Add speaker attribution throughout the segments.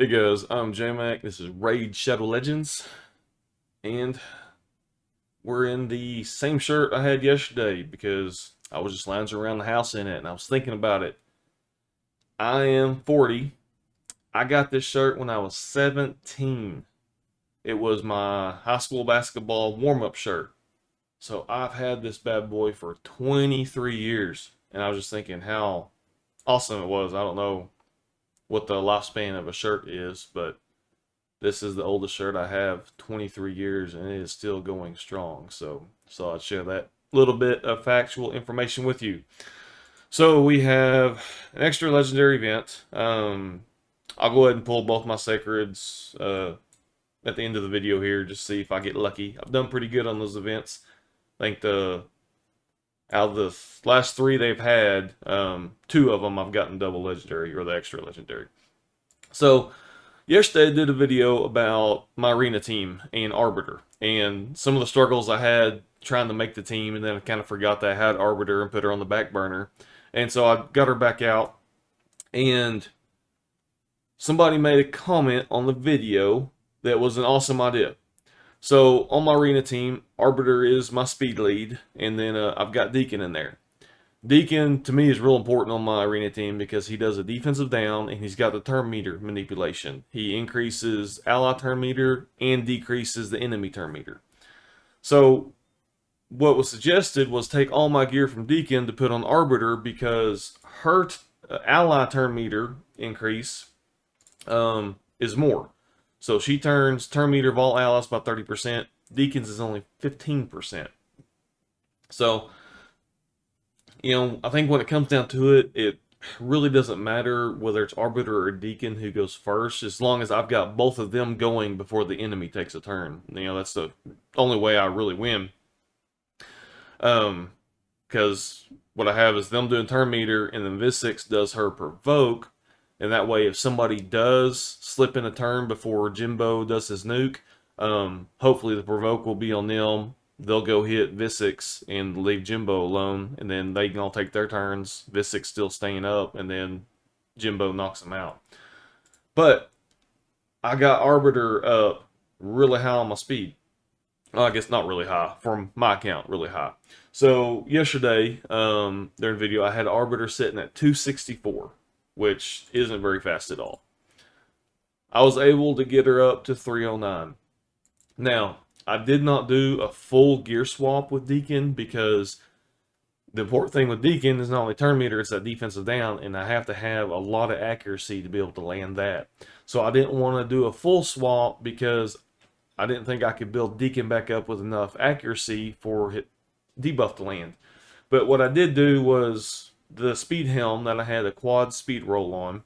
Speaker 1: Hey guys, I'm J-Mac. This is Raid Shadow Legends, and we're in the same shirt I had yesterday because I was just lounging around the house in it and I was thinking about it. I am 40. I got this shirt when I was 17. It was my high school basketball warm-up shirt. So I've had this bad boy for 23 years, and I was just thinking how awesome it was. I don't know what the lifespan of a shirt is, but this is the oldest shirt I have, 23 years, and it is still going strong. So I'd share that little bit of factual information with you. So we have an extra legendary event. I'll go ahead and pull both my sacreds at the end of the video here, just see if I get lucky. I've done pretty good on those events. I think the out of the last three they've had, two of them I've gotten double legendary or the extra legendary. So yesterday I did a video about my arena team and Arbiter and some of the struggles I had trying to make the team, and then I kind of forgot that I had Arbiter and put her on the back burner. And so I got her back out, and somebody made a comment on the video that was an awesome idea. So on my arena team, Arbiter is my speed lead, and then I've got Deacon in there. Deacon, to me, is real important on my arena team because he does a defensive down and he's got the turn meter manipulation. He increases ally turn meter and decreases the enemy turn meter. So what was suggested was take all my gear from Deacon to put on Arbiter because her ally turn meter increase is more. So she turns turn meter of all allies by 30%. Deacon's is only 15%. So I think when it comes down to it, it really doesn't matter whether it's Arbiter or Deacon who goes first, as long as I've got both of them going before the enemy takes a turn. That's the only way I really win. Because what I have is them doing turn meter, and then Visix does her provoke, and that way if somebody does slip in a turn before Jimbo does his nuke, hopefully the provoke will be on them. They'll go hit Visix and leave Jimbo alone, and then they can all take their turns. Visix still staying up, and then Jimbo knocks them out. But I got Arbiter up really high on my speed. Well, I guess not really high, from my account, really high. So yesterday, during video, I had Arbiter sitting at 264, which isn't very fast at all. I was able to get her up to 309. Now, I did not do a full gear swap with Deacon because the important thing with Deacon is not only turn meter, it's that defensive down, and I have to have a lot of accuracy to be able to land that. So I didn't want to do a full swap because I didn't think I could build Deacon back up with enough accuracy for debuff to land. But what I did do was the speed helm that I had a quad speed roll on,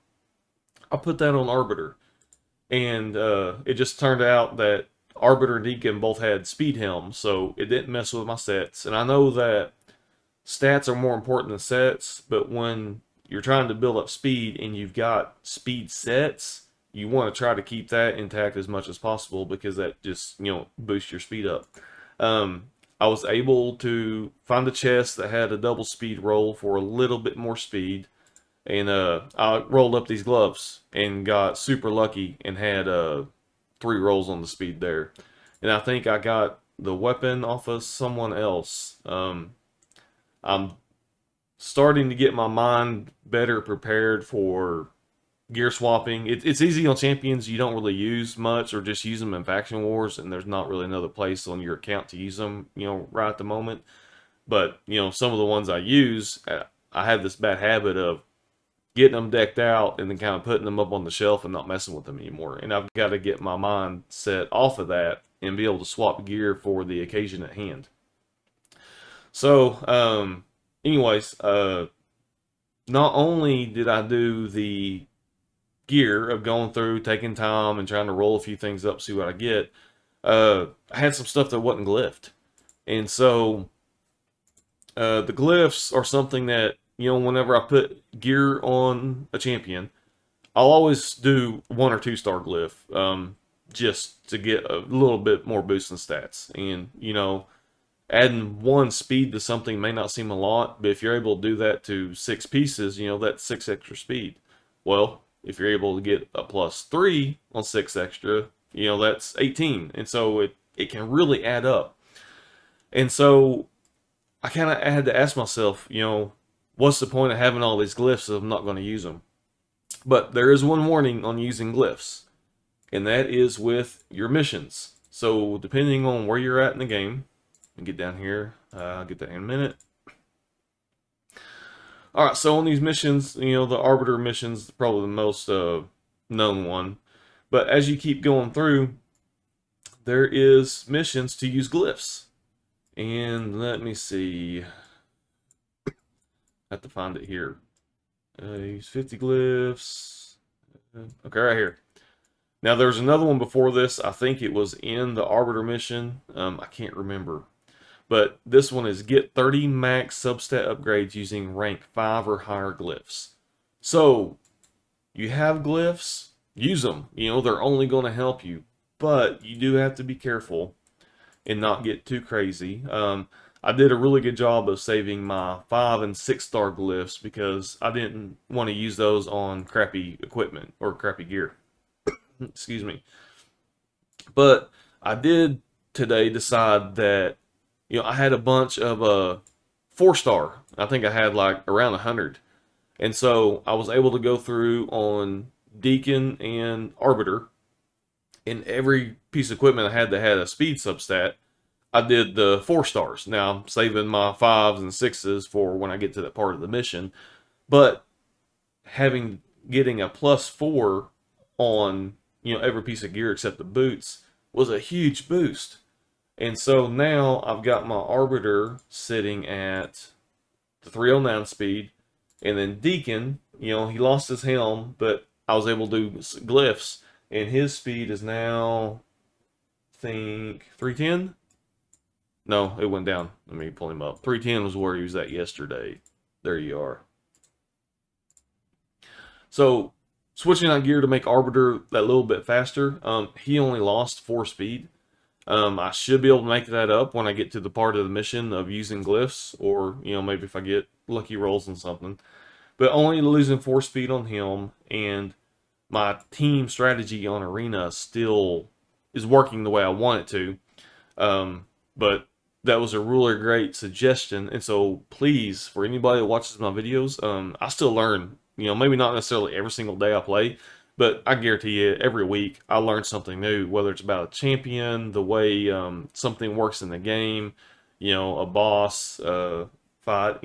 Speaker 1: I put that on Arbiter. And it just turned out that Arbiter and Deacon both had speed helms, so it didn't mess with my sets. And I know that stats are more important than sets, but when you're trying to build up speed and you've got speed sets, you want to try to keep that intact as much as possible because that just, boosts your speed up. I was able to find a chest that had a double speed roll for a little bit more speed. And I rolled up these gloves and got super lucky and had 3 rolls on the speed there. And I think I got the weapon off of someone else. I'm starting to get my mind better prepared for gear swapping. It's easy on champions you don't really use much, or just use them in faction wars, and there's not really another place on your account to use them, right at the moment. But, some of the ones I use, I have this bad habit of getting them decked out and then kind of putting them up on the shelf and not messing with them anymore. And I've got to get my mind set off of that and be able to swap gear for the occasion at hand. So, anyways, not only did I do the gear of going through, taking time and trying to roll a few things up, see what I get, I had some stuff that wasn't glyphed. And so, the glyphs are something that, whenever I put gear on a champion, I'll always do 1 or 2 star glyph, just to get a little bit more boost in stats. And, adding 1 speed to something may not seem a lot, but if you're able to do that to 6 pieces, that's 6 extra speed. Well, if you're able to get a +3 on 6 extra, that's 18. And so it can really add up. And so I kind of had to ask myself, what's the point of having all these glyphs if I'm not going to use them? But there is one warning on using glyphs, and that is with your missions. So depending on where you're at in the game, get down here, I'll get that in a minute. All right, so on these missions, the Arbiter mission's probably the most known one. But as you keep going through, there is missions to use glyphs. And let me see. I have to find it here. Use 50 glyphs. Okay, right here. Now, there's another one before this. I think it was in the Arbiter mission. I can't remember. But this one is get 30 max substat upgrades using rank 5 or higher glyphs. So, you have glyphs, use them. They're only going to help you. But you do have to be careful and not get too crazy. I did a really good job of saving my 5 and 6 star glyphs because I didn't want to use those on crappy equipment or crappy gear. Excuse me. But I did today decide that I had a bunch of 4 star. I think I had like around 100. And so I was able to go through on Deacon and Arbiter. And every piece of equipment I had that had a speed substat, I did the 4 stars. Now I'm saving my 5s and 6s for when I get to that part of the mission. But getting a +4 on every piece of gear except the boots was a huge boost. And so now I've got my Arbiter sitting at the 309 speed, and then Deacon, he lost his helm, but I was able to do glyphs, and his speed is now, I think, 310? No, it went down. Let me pull him up. 310 was where he was at yesterday. There you are. So, switching out gear to make Arbiter that little bit faster, he only lost 4 speed. I should be able to make that up when I get to the part of the mission of using glyphs, or maybe if I get lucky rolls on something. But only losing 4 speed on him, and my team strategy on Arena still is working the way I want it to. But that was a really great suggestion, and so please, for anybody that watches my videos, I still learn. Maybe not necessarily every single day I play, but I guarantee you, every week I learn something new, whether it's about a champion, the way something works in the game, a boss fight,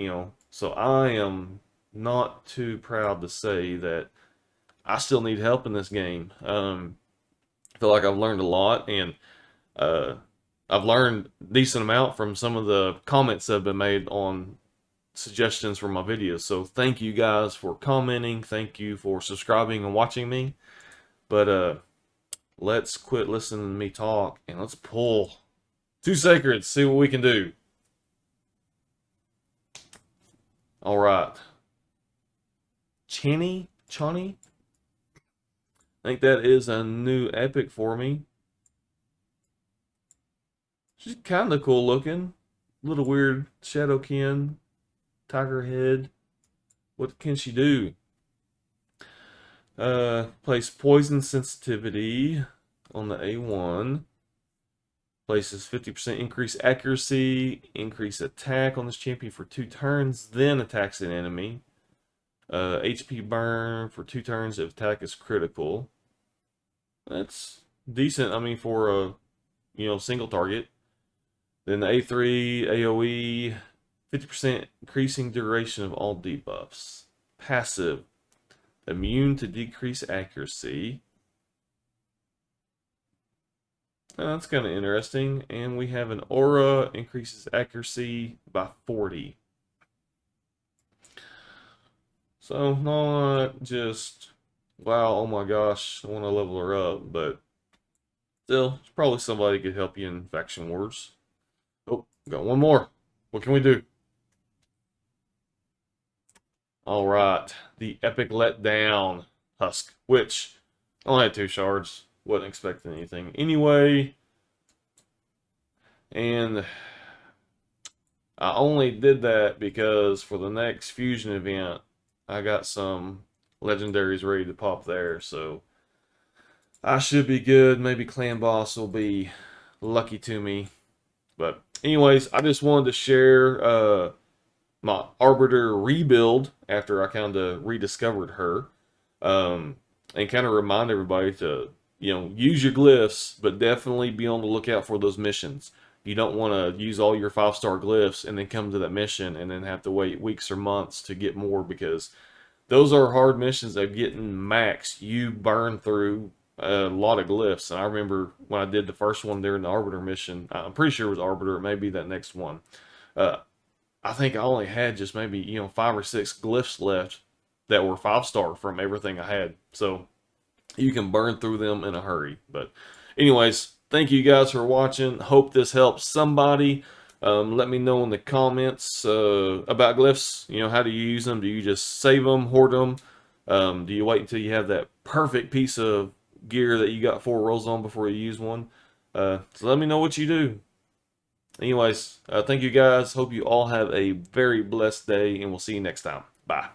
Speaker 1: So I am not too proud to say that I still need help in this game. I feel like I've learned a lot, and I've learned a decent amount from some of the comments that have been made on suggestions for my videos. So thank you guys for commenting. Thank you for subscribing and watching me. But let's quit listening to me talk and let's pull 2 sacreds, see what we can do. All right. Chani? I think that is a new epic for me. She's kind of cool looking. Little weird Shadowkin. Tiger head. What can she do? Place poison sensitivity on the A1. Places 50% increase accuracy, increase attack on this champion for 2 turns, then attacks an enemy. HP burn for 2 turns if attack is critical. That's decent, I mean, for a single target. Then the A3 AoE, 50% increasing duration of all debuffs. Passive, immune to decreased accuracy. That's kind of interesting. And we have an aura, increases accuracy by 40. So not just, wow, oh my gosh, I want to level her up, but still, it's probably somebody could help you in Faction Wars. Oh, got one more. What can we do? All right, the Epic Letdown Husk, which I only had 2 shards. Wasn't expecting anything anyway. And I only did that because for the next fusion event, I got some Legendary's ready to pop there, so I should be good. Maybe Clan Boss will be lucky to me. But anyways, I just wanted to share my Arbiter rebuild after I kind of rediscovered her, and kind of remind everybody to, use your glyphs, but definitely be on the lookout for those missions. You don't want to use all your 5-star glyphs and then come to that mission and then have to wait weeks or months to get more, because those are hard missions of getting max. You burn through a lot of glyphs. And I remember when I did the first one there in the Arbiter mission, I'm pretty sure it was Arbiter, it may be that next one. Uh, I think I only had just maybe, 5 or 6 glyphs left that were 5-star from everything I had. So you can burn through them in a hurry. But anyways, thank you guys for watching. Hope this helps somebody. Let me know in the comments about glyphs. How do you use them? Do you just save them, hoard them? Do you wait until you have that perfect piece of gear that you got 4 rolls on before you use one? So let me know what you do. Anyways, thank you guys. Hope you all have a very blessed day, and we'll see you next time. Bye.